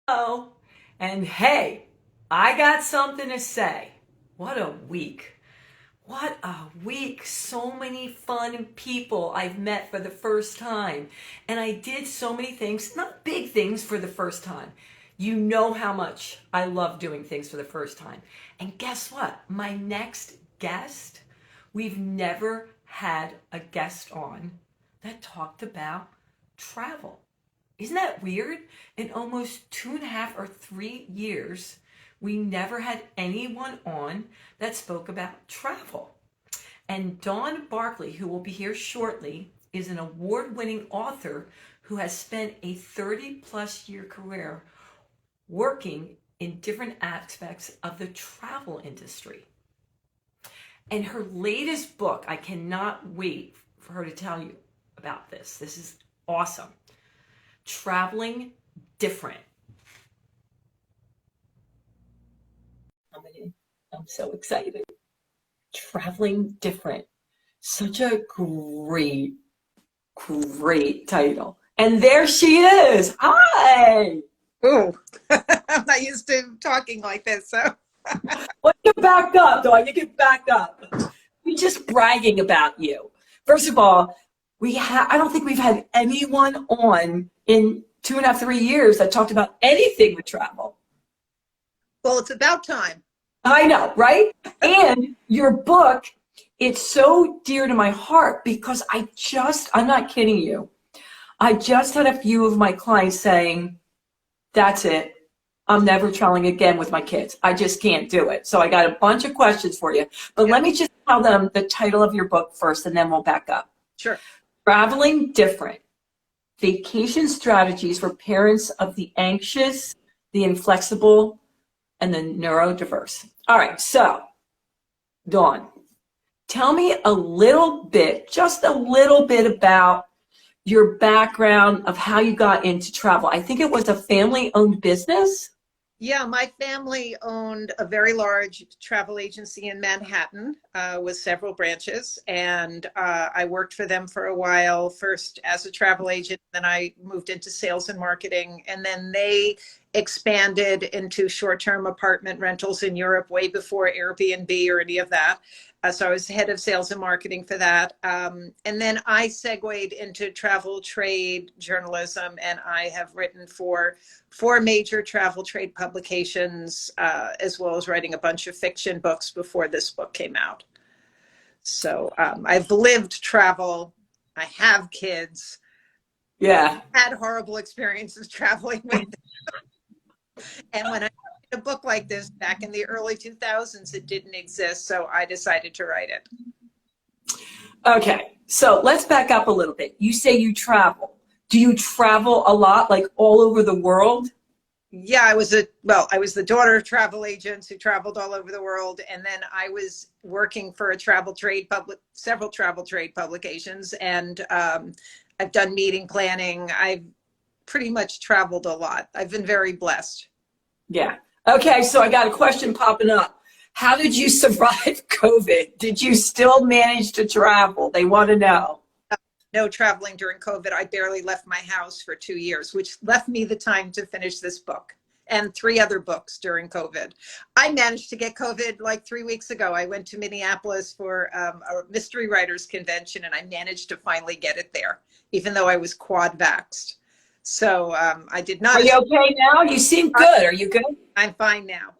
Oh, and hey, I got something to say. What a week. What a week. So many fun people I've met for the first time. And I did so many things, not big things for the first time. You know how much I love doing things for the first time. And guess what? My next guest, we've never had a guest on that talked about travel. Isn't that weird? In almost 2.5 or 3 years, we never had anyone on that spoke about travel. And Dawn Barclay, who will be here shortly, is an award-winning author who has spent a 30 plus year career working in different aspects of the travel industry. And her latest book, I cannot wait for her to tell you about this. This is awesome. Traveling Different. I'm so excited. Traveling Different. Such a great title. And there she is. Hi. Ooh, I'm not used to talking like this, so. Well, you get back up, dog. You get back up. We're just bragging about you. First of all, I don't think we've had anyone on in 2.5, 3 years that talked about anything with travel. Well, it's about time. I know, right? And your book, it's so dear to my heart because I'm not kidding you. I just had a few of my clients saying, that's it. I'm never traveling again with my kids. I just can't do it. So I got a bunch of questions for you. But Yeah, let me just tell them the title of your book first, and then we'll back up. sure. Traveling Different. Vacation Strategies for Parents of the Anxious, the Inflexible, and the Neurodiverse. All right, so Dawn, tell me a little bit, just a little bit about your background of how you got into travel. I think it was a family-owned business. Yeah, my family owned a very large travel agency in Manhattan with several branches, and I worked for them for a while, first as a travel agent, then I moved into sales and marketing, and then they expanded into short-term apartment rentals in Europe way before Airbnb or any of that. So I was head of sales and marketing for that. And then I segued into travel trade journalism, and I have written for four major travel trade publications, as well as writing a bunch of fiction books before this book came out. So I've lived travel. I have kids. Yeah. Had horrible experiences traveling with them. And when I wrote a book like this back in the early 2000s, it didn't exist. So I decided to write it. Okay, so let's back up a little bit. You say you travel. Do you travel a lot, like all over the world? Yeah, I was the daughter of travel agents who traveled all over the world. And then I was working for several travel trade publications. And I've done meeting planning. I've pretty much traveled a lot. I've been very blessed. Yeah. Okay, so I got a question popping up. How did you survive COVID? Did you still manage to travel? They want to know. No traveling during COVID. I barely left my house for 2 years, which left me the time to finish this book and three other books during COVID. I managed to get COVID like 3 weeks ago. I went to Minneapolis for a mystery writers convention, and I managed to finally get it there, even though I was quad vaxxed. So I did not. Are you okay now? You seem good. Are you good? I'm fine now.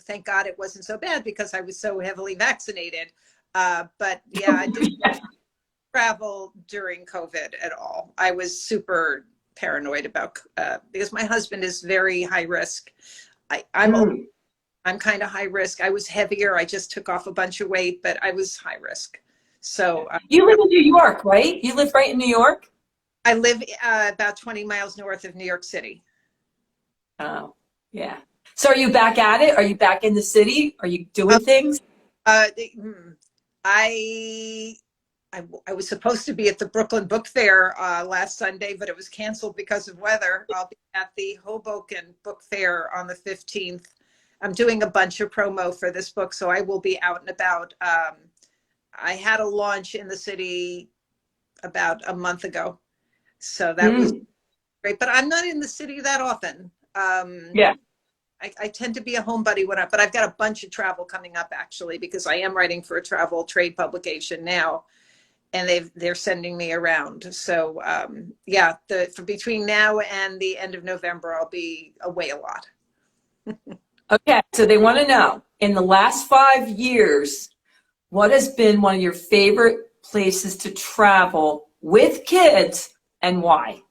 Thank God it wasn't so bad because I was so heavily vaccinated. But yeah, I didn't travel during COVID at all. I was super paranoid about because my husband is very high risk. I'm kind of high risk. I was heavier. I just took off a bunch of weight, but I was high risk. So You live in New York, right? You live right in New York? I live about 20 miles north of New York City. Oh, yeah. So are you back at it? Are you back in the city? Are you doing things? Uh, I I was supposed to be at the Brooklyn Book Fair last Sunday, but it was canceled because of weather. I'll be at the Hoboken Book Fair on the 15th. I'm doing a bunch of promo for this book, so I will be out and about. I had a launch in the city about a month ago, so that was great. But I'm not in the city that often. Yeah. I tend to be a homebody but I've got a bunch of travel coming up actually, because I am writing for a travel trade publication now, and they're sending me around. So yeah, for between now and the end of November, I'll be away a lot. Okay. So they want to know, in the last 5 years, what has been one of your favorite places to travel with kids and why?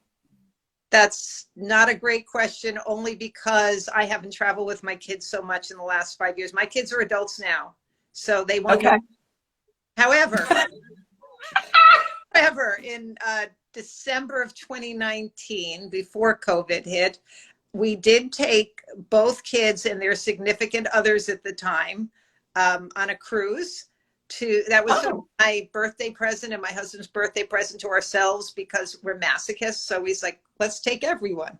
That's not a great question, only because I haven't traveled with my kids so much in the last 5 years. My kids are adults now, so they won't know. Okay. However, in December of 2019, before COVID hit, we did take both kids and their significant others at the time on a cruise. That was sort of my birthday present and my husband's birthday present to ourselves, because we're masochists. So he's like, let's take everyone.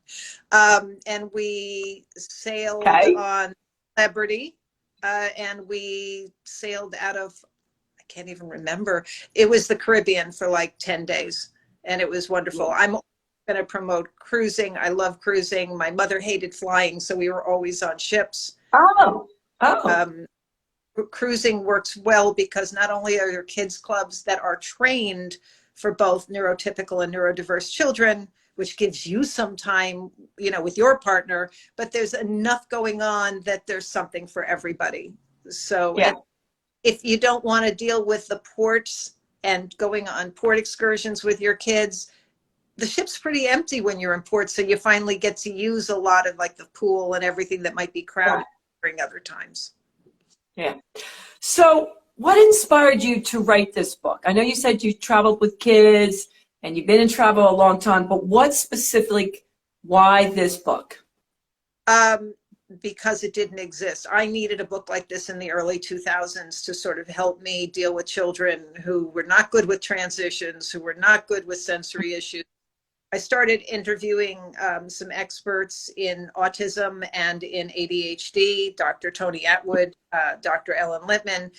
And we sailed on Celebrity, and we sailed out of, I can't even remember. It was the Caribbean for like 10 days. And it was wonderful. I'm going to promote cruising. I love cruising. My mother hated flying, so we were always on ships. Cruising works well because not only are there kids clubs that are trained for both neurotypical and neurodiverse children, which gives you some time, with your partner, but there's enough going on that there's something for everybody. So if you don't want to deal with the ports and going on port excursions with your kids, the ship's pretty empty when you're in port. So you finally get to use a lot of like the pool and everything that might be crowded during other times. Yeah. So what inspired you to write this book? I know you said you traveled with kids and you've been in travel a long time, but what specifically, why this book? Because it didn't exist. I needed a book like this in the early 2000s to sort of help me deal with children who were not good with transitions, who were not good with sensory issues. I started interviewing some experts in autism and in ADHD, Dr. Tony Atwood, Dr. Ellen Littman,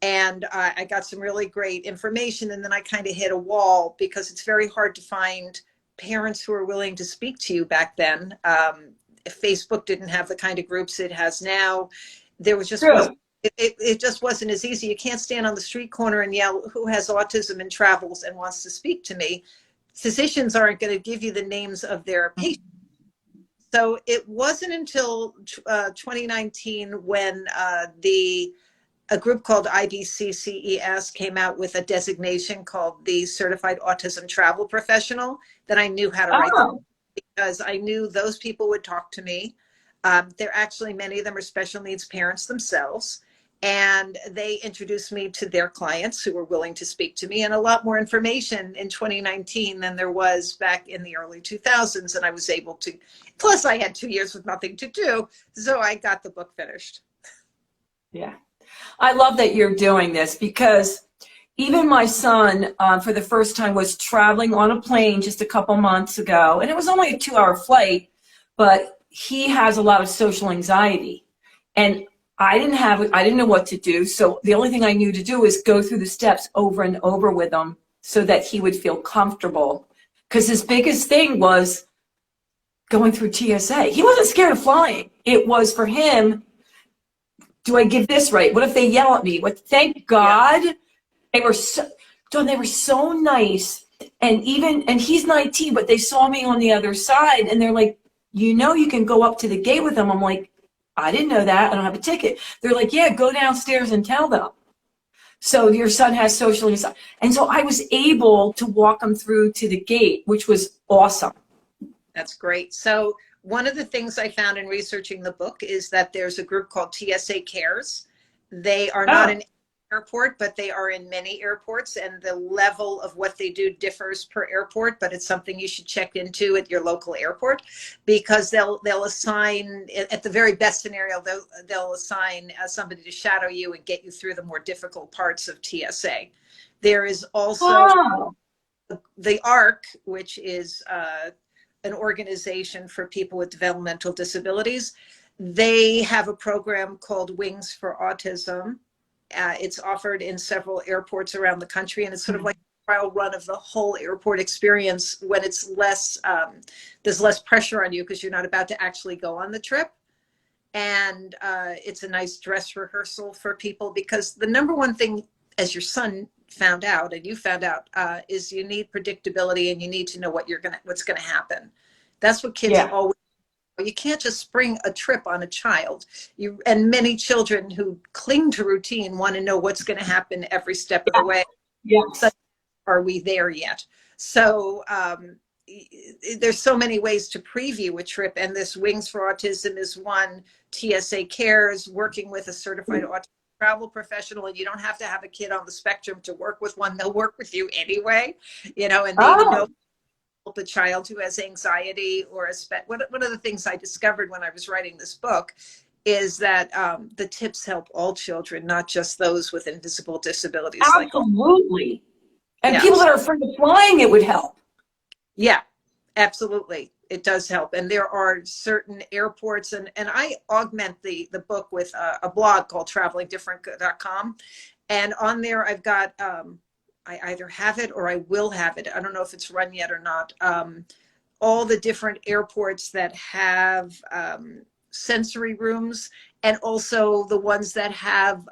and I got some really great information. And then I kind of hit a wall because it's very hard to find parents who are willing to speak to you back then. Facebook didn't have the kind of groups it has now. There was just it just wasn't as easy. You can't stand on the street corner and yell, "Who has autism and travels and wants to speak to me?" Physicians aren't going to give you the names of their patients. So it wasn't until 2019 when a group called IBCCES came out with a designation called the Certified Autism Travel Professional that I knew how to write them, because I knew those people would talk to me. They're actually, many of them are special needs parents themselves. And they introduced me to their clients who were willing to speak to me, and a lot more information in 2019 than there was back in the early 2000s. And I was able to, plus I had 2 years with nothing to do. So I got the book finished. Yeah. I love that you're doing this, because even my son, for the first time, was traveling on a plane just a couple months ago. And it was only a 2-hour flight, but he has a lot of social anxiety. And I didn't know what to do. So the only thing I knew to do was go through the steps over and over with him so that he would feel comfortable. Because his biggest thing was going through TSA. He wasn't scared of flying. It was for him, do I give this right? What if they yell at me? Thank God they were so nice. And he's 19, but they saw me on the other side and they're like, you can go up to the gate with them. I'm like, I didn't know that. I don't have a ticket. They're like, yeah, go downstairs and tell them. So your son has social anxiety. And so I was able to walk him through to the gate, which was awesome. That's great. So one of the things I found in researching the book is that there's a group called TSA Cares. They are not an airport, but they are in many airports, and the level of what they do differs per airport, but it's something you should check into at your local airport, because they'll assign, at the very best scenario, they'll assign somebody to shadow you and get you through the more difficult parts of TSA. There is also the ARC, which is an organization for people with developmental disabilities. They have a program called Wings for Autism. It's offered in several airports around the country, and it's sort of like trial run of the whole airport experience when it's less, there's less pressure on you because you're not about to actually go on the trip. And it's a nice dress rehearsal for people, because the number one thing, as your son found out and you found out, is you need predictability, and you need to know what's gonna happen. That's what kids always. You can't just spring a trip on a child. And many children who cling to routine want to know what's going to happen every step of the way. Yes. But are we there yet? So there's so many ways to preview a trip, and this Wings for Autism is one. TSA Cares, working with a certified autism travel professional, and you don't have to have a kid on the spectrum to work with one. They'll work with you anyway, and they know a child who has anxiety or one of the things I discovered when I was writing this book is that the tips help all children, not just those with invisible disabilities. Absolutely. And people that are afraid of flying, it would help. Yeah, absolutely. It does help. And there are certain airports, and I augment the book with a blog called travelingdifferent.com. And on there, I've got, I either have it or I will have it. I don't know if it's run yet or not. All the different airports that have sensory rooms, and also the ones that have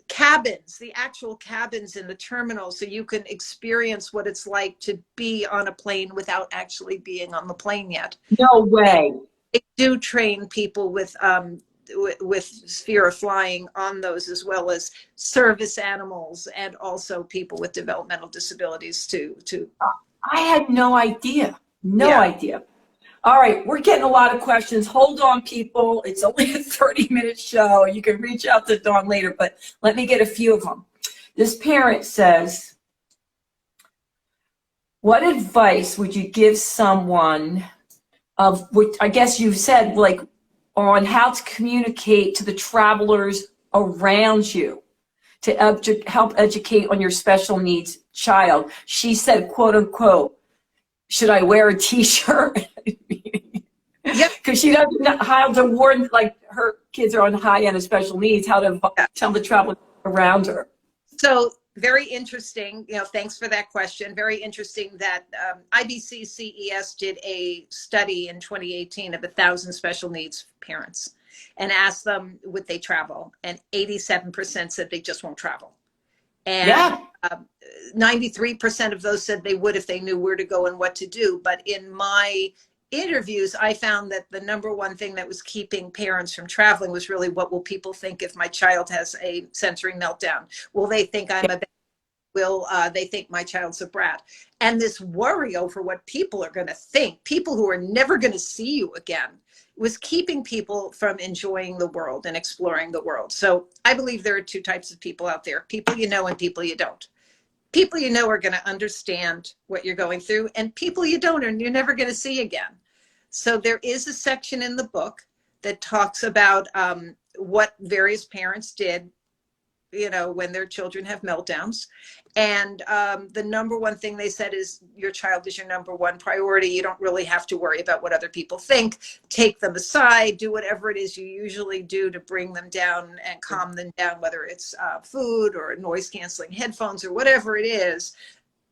cabins, the actual cabins in the terminal, so you can experience what it's like to be on a plane without actually being on the plane yet. No way. They do train people with fear of flying on those, as well as service animals and also people with developmental disabilities too. I had no idea. No idea. All right, we're getting a lot of questions. Hold on, people. It's only a 30-minute show. You can reach out to Dawn later, but let me get a few of them. This parent says, what advice would you give someone of, which I guess you said, like, on how to communicate to the travelers around you to help educate on your special needs child? She said, quote unquote, should I wear a t-shirt? Yep. Because she doesn't know how to warn, like, her kids are on high end of special needs, how to tell the travelers around her. So very interesting. Thanks for that question. Very interesting that IBC CES did a study in 2018 of 1,000 special needs parents and asked them, would they travel? And 87% said they just won't travel. And 93% of those said they would if they knew where to go and what to do. But in my interviews, I found that the number one thing that was keeping parents from traveling was really, what will people think if my child has a sensory meltdown? Will they think I'm a bad? Will they think my child's a brat? And this worry over what people are going to think, people who are never going to see you again, was keeping people from enjoying the world and exploring the world. So I believe there are two types of people out there: people you know and people you don't. People you know are going to understand what you're going through, and people you don't, and you're never going to see again. So there is a section in the book that talks about what various parents did, when their children have meltdowns. And the number one thing they said is, your child is your number one priority. You don't really have to worry about what other people think. Take them aside, do whatever it is you usually do to bring them down and calm them down, whether it's food or noise canceling headphones or whatever it is.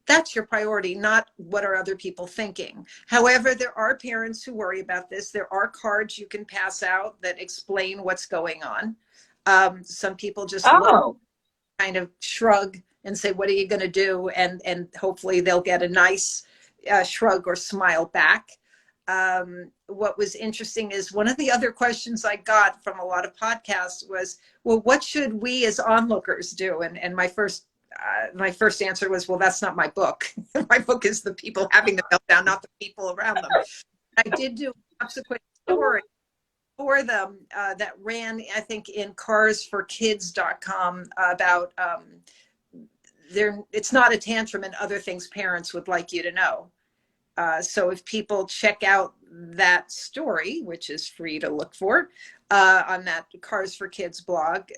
That's your priority, not what are other people thinking. However, there are parents who worry about this. There are cards you can pass out that explain what's going on. Some people just kind of shrug and say, what are you going to do? And hopefully they'll get a nice shrug or smile back. What was interesting is, one of the other questions I got from a lot of podcasts was, well, what should we as onlookers do? And my first answer was, well, that's not my book. My book is the people having the meltdown, not the people around them. I did do a subsequent story for them that ran, I think, in carsforkids.com about it's not a tantrum and other things parents would like you to know. So if people check out that story, which is free to look for on that Cars for Kids blog,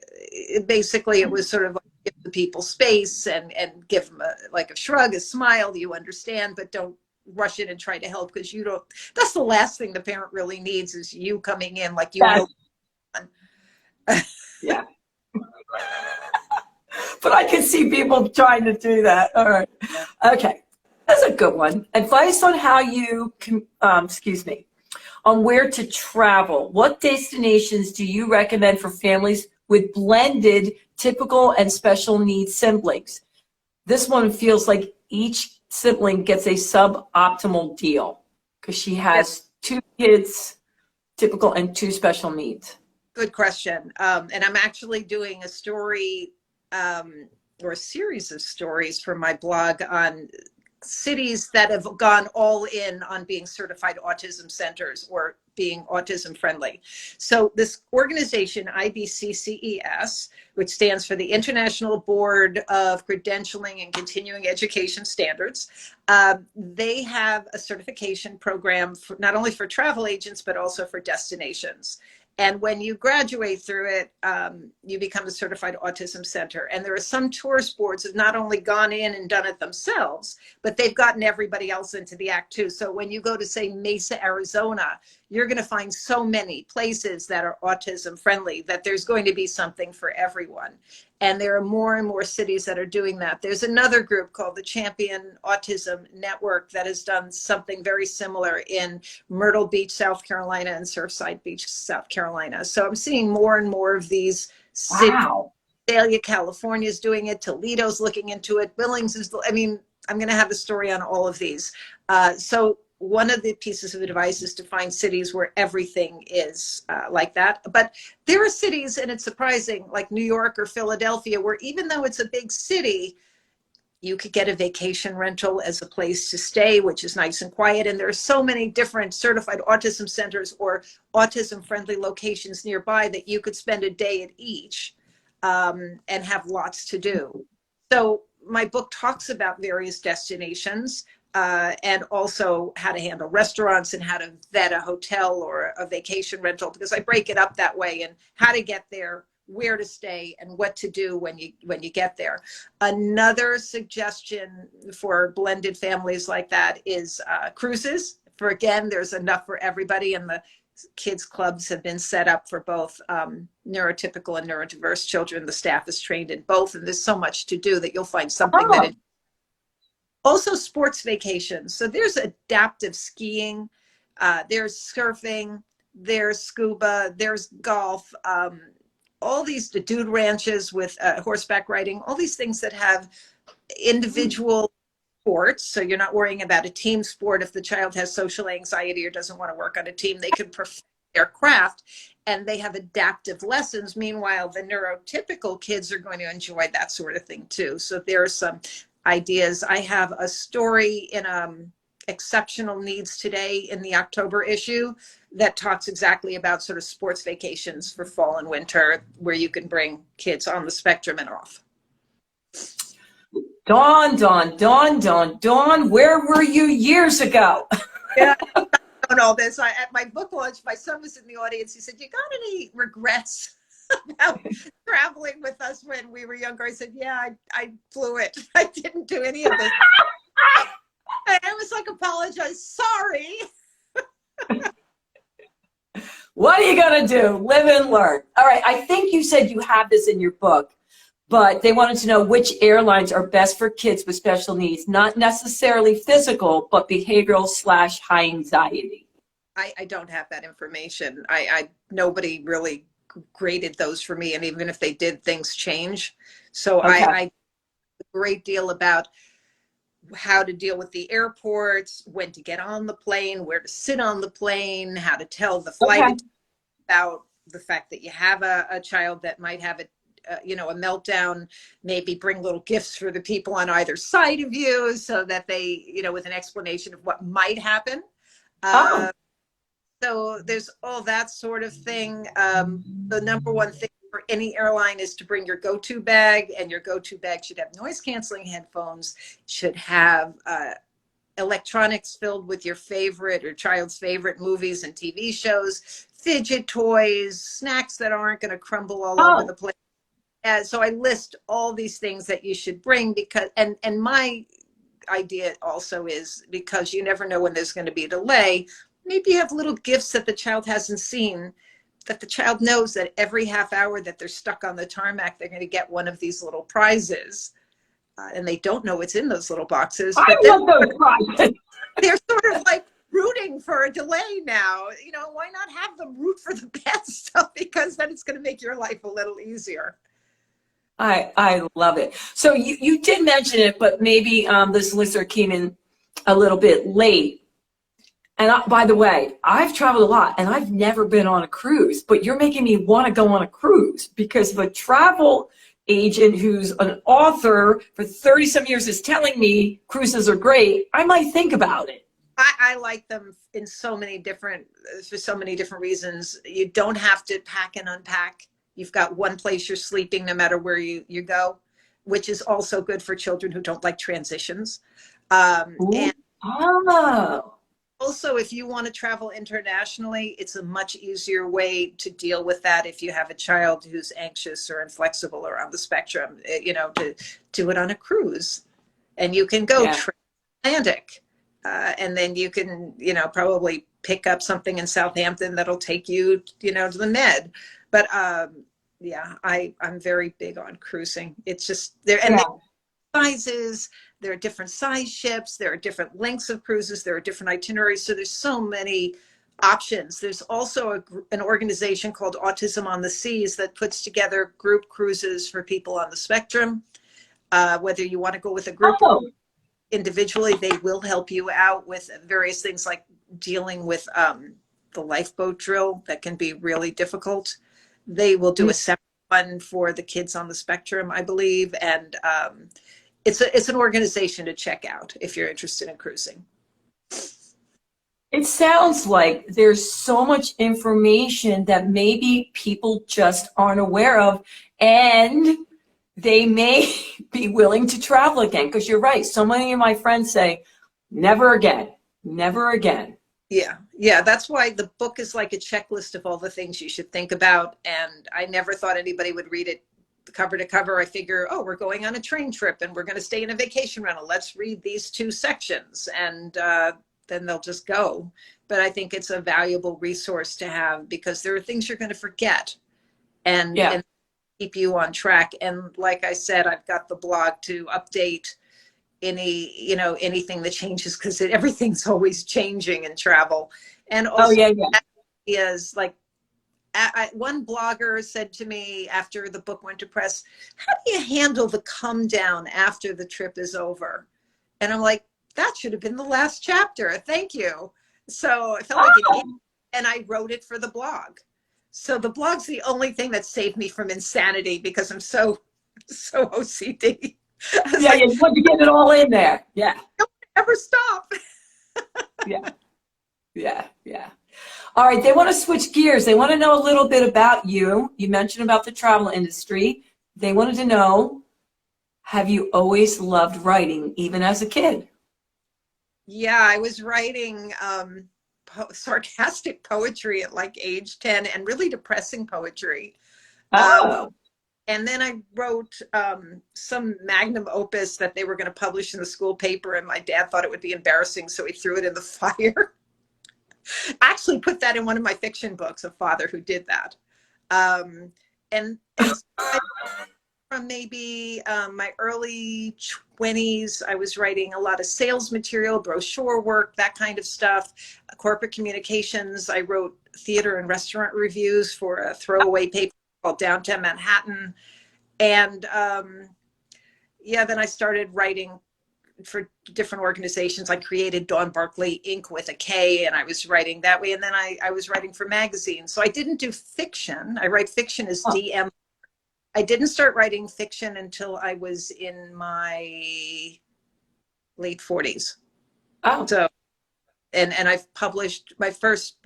basically it was sort of like, give the people space and give them a shrug, a smile, you understand, but don't rush in and try to help, because you don't. That's the last thing the parent really needs, is you coming in like you know. Yeah. But I can see people trying to do that. All right. Yeah. Okay. That's a good one. Advice on how you can, excuse me, on where to travel. What destinations do you recommend for families with blended, typical, and special needs siblings? This one feels like each sibling gets a suboptimal deal because she has 2 kids, typical, and 2 special needs. Good question. And I'm actually doing a story or a series of stories for my blog on cities that have gone all in on being certified autism centers or being autism friendly. So this organization, IBCCES, which stands for the International Board of Credentialing and Continuing Education Standards, they have a certification program for, not only for travel agents, but also for destinations. And when you graduate through it, you become a certified autism center. And there are some tourist boards that have not only gone in and done it themselves, but they've gotten everybody else into the act too. So when you go to, say, Mesa, Arizona, you're going to find so many places that are autism friendly that there's going to be something for everyone. And there are more and more cities that are doing that. There's another group called the Champion Autism Network that has done something very similar in Myrtle Beach, South Carolina, and Surfside Beach, South Carolina. So I'm seeing more and more of these cities. Wow. Australia, California is doing it. Toledo's looking into it. Billings is, I mean, I'm going to have a story on all of these. So one of the pieces of advice is to find cities where everything is like that. But there are cities, and it's surprising, like New York or Philadelphia, where even though it's a big city, you could get a vacation rental as a place to stay, which is nice and quiet. And there are so many different certified autism centers or autism friendly locations nearby that you could spend a day at each and have lots to do. So my book talks about various destinations and also how to handle restaurants and how to vet a hotel or a vacation rental, because I break it up that way, and how to get there, where to stay, and what to do when you get there. Another suggestion for blended families like that is cruises. For again, there's enough for everybody, and the kids clubs have been set up for both neurotypical and neurodiverse children. The staff is trained in both, and there's so much to do that you'll find something that it. Also sports vacations. So there's adaptive skiing, there's surfing, there's scuba, there's golf, all these dude ranches with horseback riding, all these things that have individual sports. So you're not worrying about a team sport. If the child has social anxiety or doesn't want to work on a team, they can perfect their craft, and they have adaptive lessons. Meanwhile, the neurotypical kids are going to enjoy that sort of thing too. So there are some ideas. I have a story in Exceptional Needs Today in the October issue that talks exactly about sort of sports vacations for fall and winter, where you can bring kids on the spectrum and off. Dawn, where were you years ago? Yeah, I don't know this. At my book launch, my son was in the audience. He said, "You got any regrets about traveling with us when we were younger?" I said, "Yeah, I blew it. I didn't do any of this." And I was like, "Apologize, sorry." What are you going to do? Live and learn. All right. I think you said you have this in your book, but they wanted to know which airlines are best for kids with special needs, not necessarily physical, but behavioral / high anxiety. I don't have that information. Nobody really graded those for me. And even if they did, things change. So Okay. I a great deal about how to deal with the airports, when to get on the plane, where to sit on the plane, how to tell the flight attendant about the fact that you have a child that might have a meltdown. Maybe bring little gifts for the people on either side of you so that they, with an explanation of what might happen. So there's all that sort of thing. The number one thing for any airline is to bring your go-to bag, and your go-to bag should have noise canceling headphones, should have electronics filled with your favorite or child's favorite movies and TV shows, fidget toys, snacks that aren't going to crumble all over the place. So I list all these things that you should bring, because, and my idea also is, because you never know when there's going to be a delay, maybe you have little gifts that the child hasn't seen that the child knows that every half hour that they're stuck on the tarmac, they're going to get one of these little prizes. And they don't know what's in those little boxes, I but then love those prizes. they're sort of like rooting for a delay now. You know, why not have them root for the bad stuff? Because then it's going to make your life a little easier. I love it. So you did mention it, but maybe this listener came in a little bit late. And by the way, I've traveled a lot and I've never been on a cruise, but you're making me want to go on a cruise because of a travel agent who's an author for 30 some years is telling me cruises are great. I might think about it. I like them in so many different, for so many different reasons. You don't have to pack and unpack. You've got one place you're sleeping no matter where you go, which is also good for children who don't like transitions. And Oh. also, if you want to travel internationally, it's a much easier way to deal with that if you have a child who's anxious or inflexible or on the spectrum, you know, to do it on a cruise. And you can go transatlantic. And then you can, you know, probably pick up something in Southampton that'll take you, you know, to the Med. But yeah, I'm very big on cruising. It's just there, and sizes, there are different size ships, there are different lengths of cruises, there are different itineraries. So there's so many options. There's also an organization called Autism on the Seas that puts together group cruises for people on the spectrum. Whether you want to go with a group or individually, they will help you out with various things like dealing with the lifeboat drill that can be really difficult. They will do a separate one for the kids on the spectrum, I believe. And it's an organization to check out if you're interested in cruising. It sounds like there's so much information that maybe people just aren't aware of, and they may be willing to travel again. Because you're right. So many of my friends say, never again, never again. Yeah. That's why the book is like a checklist of all the things you should think about. And I never thought anybody would read it cover to cover. I figure, oh, we're going on a train trip and we're going to stay in a vacation rental. Let's read these 2 sections. And then they'll just go. But I think it's a valuable resource to have because there are things you're going to forget and keep you on track. And like I said, I've got the blog to update anything that changes because everything's always changing in travel. And also is like, one blogger said to me after the book went to press, how do you handle the come down after the trip is over? And I'm like, that should have been the last chapter. Thank you. So I felt like and I wrote it for the blog. So the blog's the only thing that saved me from insanity because I'm so OCD. You want to get it all in there. Yeah. Don't ever stop. Yeah. All right. They want to switch gears. They want to know a little bit about you. You mentioned about the travel industry. They wanted to know, have you always loved writing, even as a kid? Yeah, I was writing sarcastic poetry at like age 10 and really depressing poetry. And then I wrote some magnum opus that they were going to publish in the school paper, and my dad thought it would be embarrassing, so he threw it in the fire. I actually put that in one of my fiction books, A Father Who Did That. And from maybe my early 20s, I was writing a lot of sales material, brochure work, that kind of stuff, corporate communications. I wrote theater and restaurant reviews for a throwaway paper called Downtown Manhattan. And then I started writing for different organizations. I created Dawn Barclay Inc. with a K, and I was writing that way. And then I was writing for magazines. So I didn't do fiction. I write fiction as DM. I didn't start writing fiction until I was in my late 40s. So, and I've published my first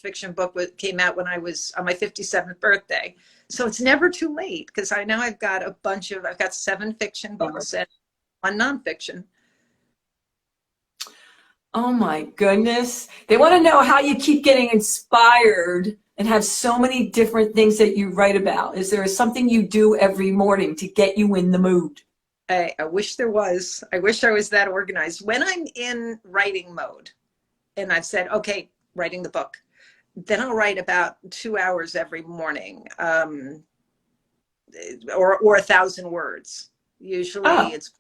fiction book came out when I was on my 57th birthday. So it's never too late because I've got 7 fiction books and 1 nonfiction. Oh my goodness. They want to know how you keep getting inspired and have so many different things that you write about. Is there something you do every morning to get you in the mood? I wish there was. I wish I was that organized. When I'm in writing mode and I've said, okay, writing the book, then I'll write about 2 hours every morning, or 1,000 words. Usually Oh, it's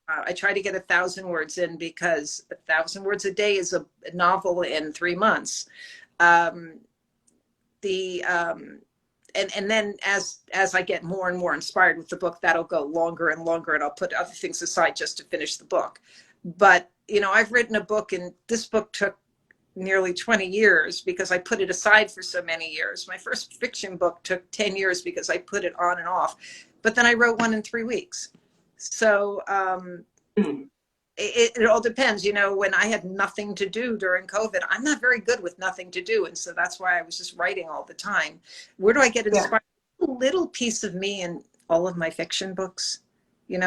I try to get 1,000 words in, because 1,000 words a day is a novel in 3 months. Um, the and then as I get more and more inspired with the book, that'll go longer and longer, and I'll put other things aside just to finish the book. But I've written a book, and this book took nearly 20 years because I put it aside for so many years. My first fiction book took 10 years because I put it on and off, but then I wrote one in 3 weeks. So mm, it all depends. When I had nothing to do during COVID, I'm not very good with nothing to do. And so that's why I was just writing all the time. Where do I get yeah. inspired? A little piece of me in all of my fiction books,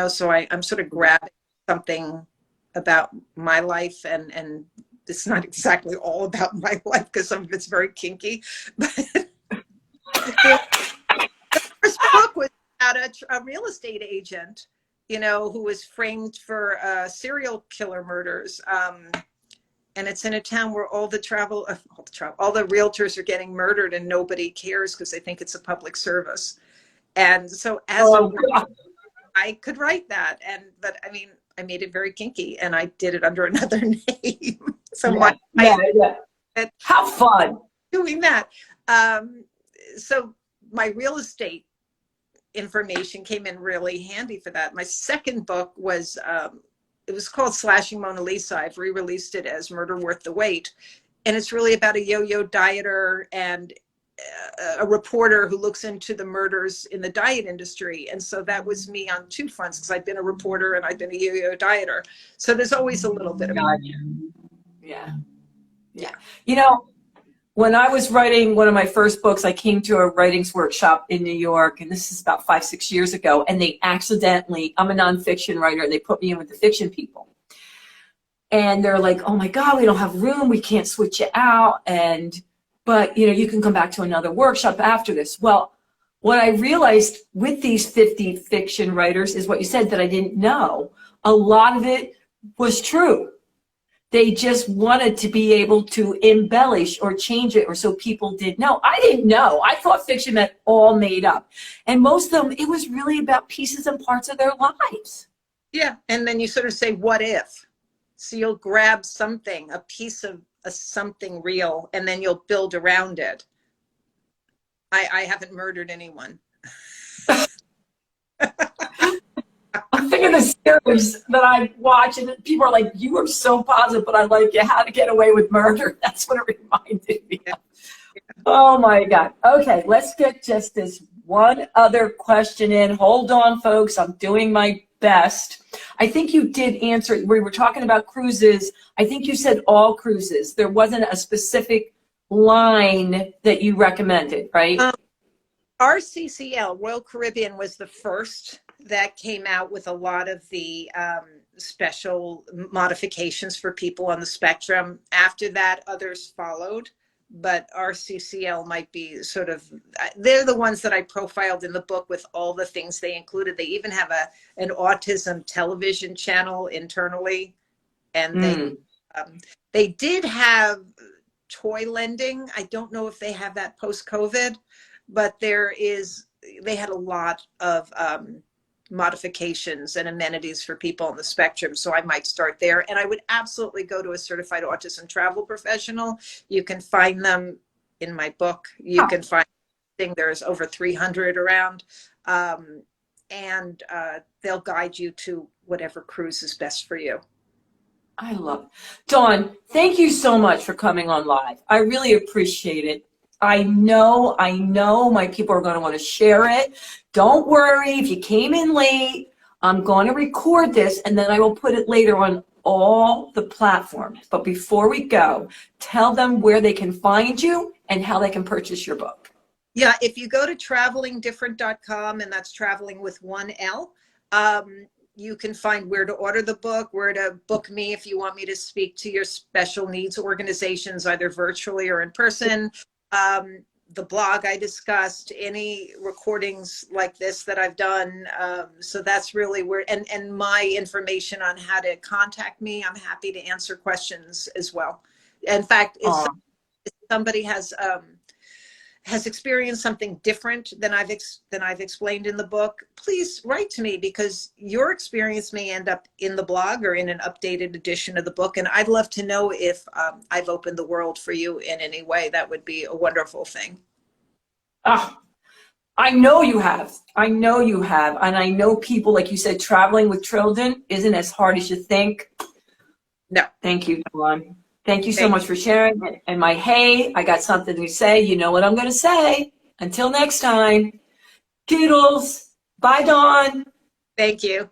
so I'm sort of grabbing something about my life, and it's not exactly all about my life because some of it's very kinky. But the first book was about a real estate agent, who was framed for serial killer murders. And it's in a town where all the realtors are getting murdered, and nobody cares because they think it's a public service. And so Oh, God. I could write that, but I mean, I made it very kinky, and I did it under another name. So Yeah. How fun. doing that. So my real estate information came in really handy for that. My second book was, it was called Slashing Mona Lisa. I've re-released it as Murder Worth the Wait. And it's really about a yo-yo dieter and a reporter who looks into the murders in the diet industry. And so that was me on two fronts, because I've been a reporter and I've been a yo-yo dieter. So there's always a little bit of Gotcha. Yeah. Yeah. When I was writing one of my first books, I came to a writings workshop in New York, and this is about 5-6 years ago, and they accidentally, I'm a nonfiction writer, and they put me in with the fiction people. And they're like, oh my God, we don't have room, we can't switch you out, but you can come back to another workshop after this. Well, what I realized with these 50 fiction writers is what you said that I didn't know. A lot of it was true. They just wanted to be able to embellish or change it, or so people did know. I didn't know. I thought fiction meant all made up. And most of them, it was really about pieces and parts of their lives. Yeah. And then you sort of say, what if? So you'll grab something, a piece of something real, and then you'll build around it. I haven't murdered anyone. I'm thinking of the series that I watch, and people are like, you are so positive, but I like you. How to Get Away with Murder. That's what it reminded me of. Oh my God. Okay, let's get just this one other question in. Hold on, folks. I'm doing my best. I think you did answer. We were talking about cruises. I think you said all cruises. There wasn't a specific line that you recommended, right? RCCL, Royal Caribbean, was the first that came out with a lot of the special modifications for people on the spectrum. An that, others followed, but RCCL might be sort of, they're the ones that I profiled in the book with all the things they included. They even have an autism television channel internally, and they did have toy lending. I don't know if they have that post-COVID, but they had a lot of modifications and amenities for people on the spectrum. So I might start there. And I would absolutely go to a certified autism travel professional. You can find them in my book. You can find, there's over 300 around. And they'll guide you to whatever cruise is best for you. I love it. Dawn, thank you so much for coming on live. I really appreciate it. I know my people are going to want to share it. Don't worry if you came in late. I'm going to record this, and then I will put it later on all the platforms. But before we go, tell them where they can find you and how they can purchase your book. Yeah, if you go to travelingdifferent.com, and that's traveling with one L, you can find where to order the book, where to book me if you want me to speak to your special needs organizations, either virtually or in person. The blog I discussed, any recordings like this that I've done. So that's really where, and my information on how to contact me. I'm happy to answer questions as well. In fact, somebody has experienced something different than I've explained in the book, please write to me, because your experience may end up in the blog or in an updated edition of the book. And I'd love to know if I've opened the world for you in any way. That would be a wonderful thing. Oh, I know you have. I know you have. And I know people, like you said, traveling with children isn't as hard as you think. No. Thank you, Dawn. Thank you so much for sharing. And my hey, I got something to say. You know what I'm going to say. Until next time. Toodles. Bye, Dawn. Thank you.